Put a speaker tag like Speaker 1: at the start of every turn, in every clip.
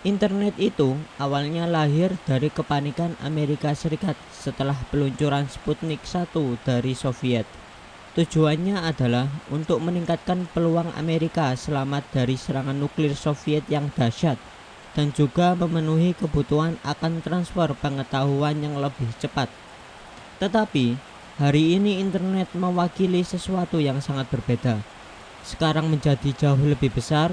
Speaker 1: Internet itu awalnya lahir dari kepanikan Amerika Serikat setelah peluncuran Sputnik 1 dari Soviet. Tujuannya adalah untuk meningkatkan peluang Amerika selamat dari serangan nuklir Soviet yang dahsyat dan juga memenuhi kebutuhan akan transfer pengetahuan yang lebih cepat. Tetapi, hari ini internet mewakili sesuatu yang sangat berbeda. Sekarang menjadi jauh lebih besar,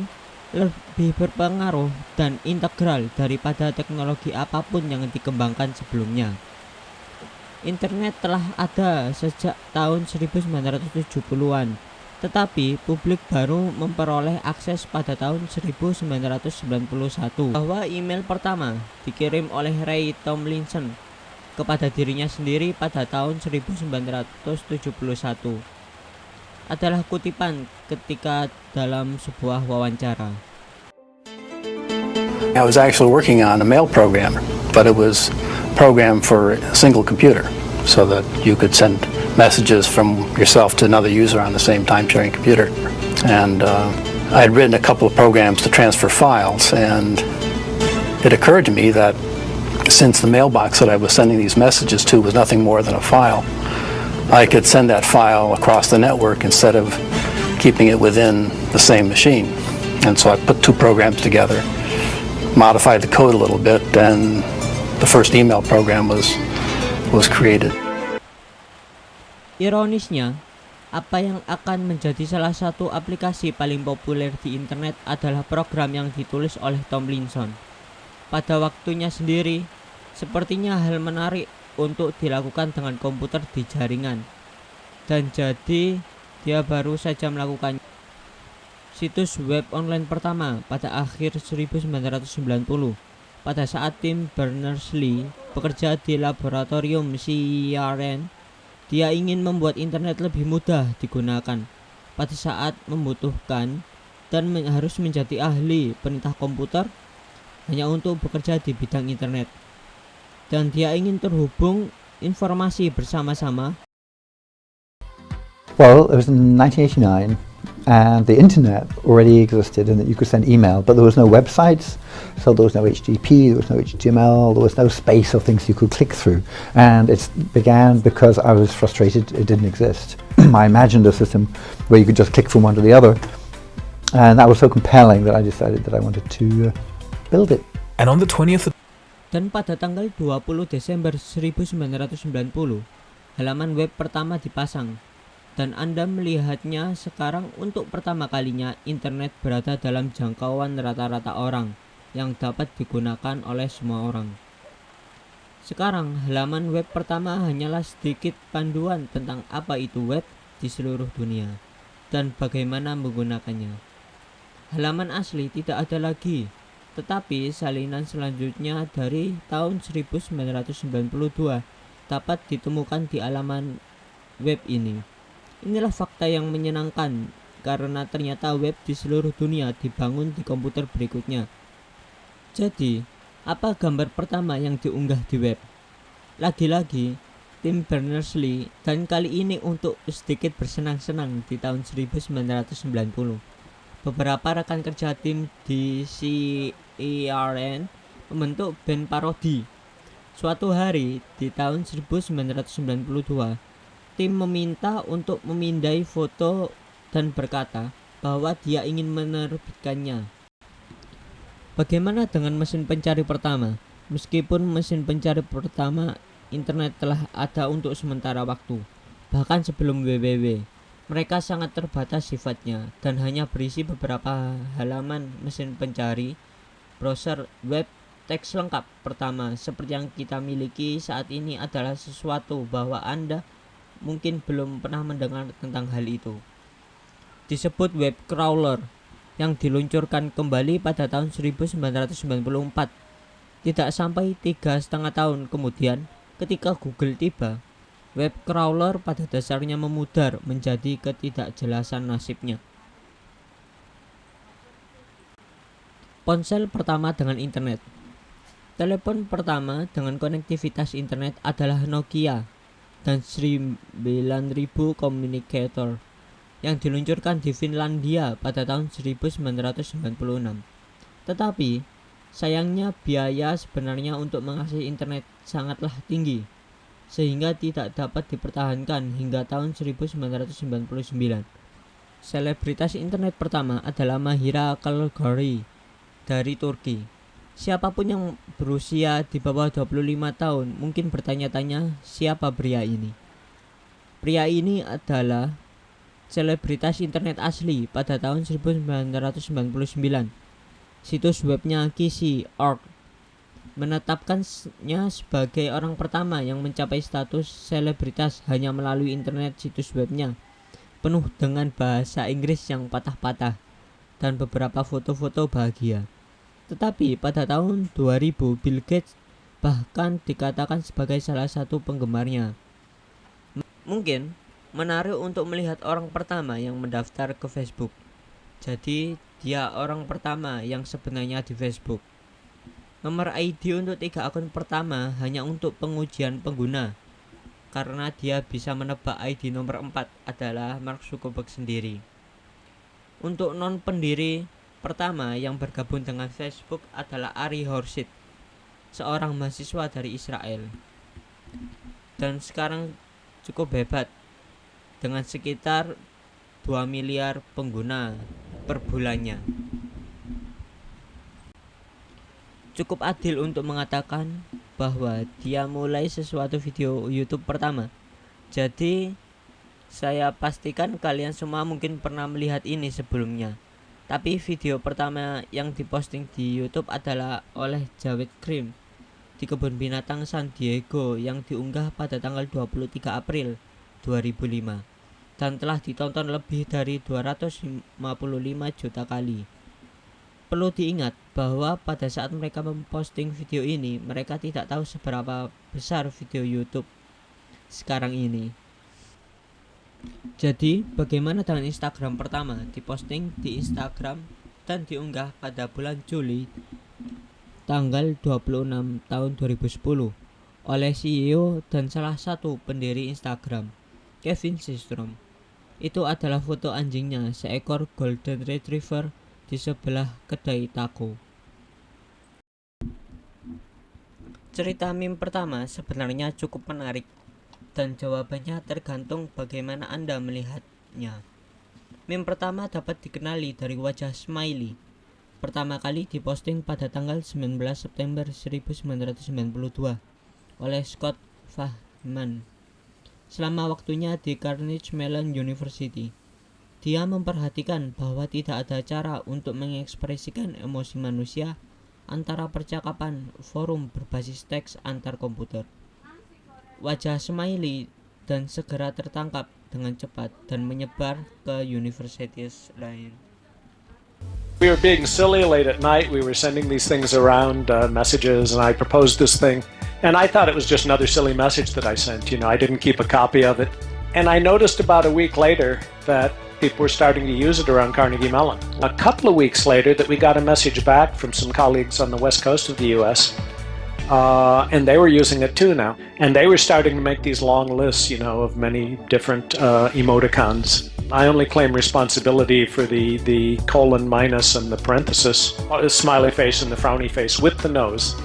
Speaker 1: lebih berpengaruh dan integral daripada teknologi apapun yang dikembangkan sebelumnya. Internet telah ada sejak tahun 1970-an, tetapi publik baru memperoleh akses pada tahun 1991 bahwa email pertama dikirim oleh Ray Tomlinson kepada dirinya sendiri pada tahun 1971 adalah kutipan ketika dalam sebuah wawancara.
Speaker 2: I was actually working on a mail program, but it was programmed for a single computer so that you could send messages from yourself to another user on the same time-sharing computer. And I had written a couple of programs to transfer files, and it occurred to me that since the mailbox that I was sending these messages to was nothing more than a file, I could send that file across the network instead of keeping it within the same machine. And so I put two programs together, modified the code a little bit, and the first email program was created.
Speaker 1: Ironisnya, apa yang akan menjadi salah satu aplikasi paling populer di internet adalah program yang ditulis oleh Tomlinson. Pada waktunya sendiri, sepertinya hal menarik untuk dilakukan dengan komputer di jaringan. Dan jadi, dia baru saja melakukannya. Situs web online pertama pada akhir 1990, pada saat Tim Berners-Lee bekerja di laboratorium CERN, dia ingin membuat internet lebih mudah digunakan pada saat membutuhkan dan harus menjadi ahli penitah komputer hanya untuk bekerja di bidang internet. Dan dia ingin terhubung informasi bersama-sama.
Speaker 3: Well, it was in 1989 and the internet already existed and that you could send email, but there was no websites, so there was no HTTP, there was no HTML, there was no space of things you could click through. And it began because I was frustrated it didn't exist. I imagined a system where you could just click from one to the other, and that was so compelling that I decided that I wanted to build it.
Speaker 4: And on the 20th of
Speaker 1: Dan pada tanggal 20 Desember 1990, halaman web pertama dipasang. Dan Anda melihatnya sekarang untuk pertama kalinya internet berada dalam jangkauan rata-rata orang yang dapat digunakan oleh semua orang. Sekarang halaman web pertama hanyalah sedikit panduan tentang apa itu web di seluruh dunia dan bagaimana menggunakannya. Halaman asli tidak ada lagi, tetapi salinan selanjutnya dari tahun 1992 dapat ditemukan di halaman web ini. Inilah fakta yang menyenangkan karena ternyata web di seluruh dunia dibangun di komputer berikutnya. Jadi, apa gambar pertama yang diunggah di web? Lagi-lagi, Tim Berners-Lee, dan kali ini untuk sedikit bersenang-senang di tahun 1990. Beberapa rekan kerja tim di CERN membentuk band parodi. Suatu hari di tahun 1992, tim meminta untuk memindai foto dan berkata bahwa dia ingin menerbitkannya. Bagaimana dengan mesin pencari pertama? Meskipun mesin pencari pertama internet telah ada untuk sementara waktu, bahkan sebelum www, mereka sangat terbatas sifatnya dan hanya berisi beberapa halaman mesin pencari browser web. Teks lengkap pertama seperti yang kita miliki saat ini adalah sesuatu bahwa Anda mungkin belum pernah mendengar tentang hal itu. Disebut web crawler yang diluncurkan kembali pada tahun 1994. Tidak sampai 3,5 tahun kemudian, ketika Google tiba, web crawler pada dasarnya memudar menjadi ketidakjelasan nasibnya. Ponsel pertama dengan internet. Telepon pertama dengan konektivitas internet adalah Nokia dan 9000 Communicator yang diluncurkan di Finlandia pada tahun 1996. Tetapi Sayangnya biaya sebenarnya untuk mengakses internet sangatlah tinggi, sehingga tidak dapat dipertahankan hingga tahun 1999. Selebritas internet pertama adalah Mahira Kalgari dari Turki. Siapapun yang berusia di bawah 25 tahun mungkin bertanya-tanya siapa pria ini. Pria ini adalah selebritas internet asli pada tahun 1999. Situs webnya Kissy.org menetapkannya sebagai orang pertama yang mencapai status selebritas hanya melalui internet. Situs webnya penuh dengan bahasa Inggris yang patah-patah dan beberapa foto-foto bahagia. Tetapi pada tahun 2000, Bill Gates bahkan dikatakan sebagai salah satu penggemarnya. Mungkin menarik untuk melihat orang pertama yang mendaftar ke Facebook. Jadi dia orang pertama yang sebenarnya di Facebook. Nomor ID untuk 3 akun pertama hanya untuk pengujian pengguna, karena dia bisa menebak ID nomor 4 adalah Mark Zuckerberg sendiri. Untuk non-pendiri pertama yang bergabung dengan Facebook adalah Ari Horsid, seorang mahasiswa dari Israel. Dan sekarang cukup hebat, dengan sekitar 2 miliar pengguna per bulannya. Cukup adil untuk mengatakan bahwa dia mulai sesuatu video YouTube pertama. Jadi saya pastikan kalian semua mungkin pernah melihat ini sebelumnya. Tapi video pertama yang diposting di YouTube adalah oleh Javed Krim di kebun binatang San Diego yang diunggah pada tanggal 23 April 2005 dan telah ditonton lebih dari 255 juta kali. Perlu diingat bahwa pada saat mereka memposting video ini, mereka tidak tahu seberapa besar video YouTube sekarang ini. Jadi, bagaimana dengan Instagram pertama? Diposting di Instagram dan diunggah pada bulan Juli tanggal 26 tahun 2010 oleh CEO dan salah satu pendiri Instagram, Kevin Systrom. Itu adalah foto anjingnya, seekor golden retriever di sebelah kedai taco. Cerita meme pertama sebenarnya cukup menarik dan jawabannya tergantung bagaimana Anda melihatnya. Meme pertama dapat dikenali dari wajah smiley. Pertama kali diposting pada tanggal 19 September 1992 oleh Scott Fahman selama waktunya di Carnegie Mellon University. Dia memperhatikan bahwa tidak ada cara untuk mengekspresikan emosi manusia antara percakapan forum berbasis teks antar komputer. Wajah smiley dan segera tertangkap dengan cepat dan menyebar ke universitas lain.
Speaker 4: We were being silly late at night. We were sending these things around, messages, and I proposed this thing. And I thought it was just another silly message that I sent. I didn't keep a copy of it. And I noticed about a week later that people were starting to use it around Carnegie Mellon. A couple of weeks later that we got a message back from some colleagues on the west coast of the US, and they were using it too now. And they were starting to make these long lists, of many different emoticons. I only claim responsibility for the colon minus and the parenthesis, the smiley face and the frowny face with the nose.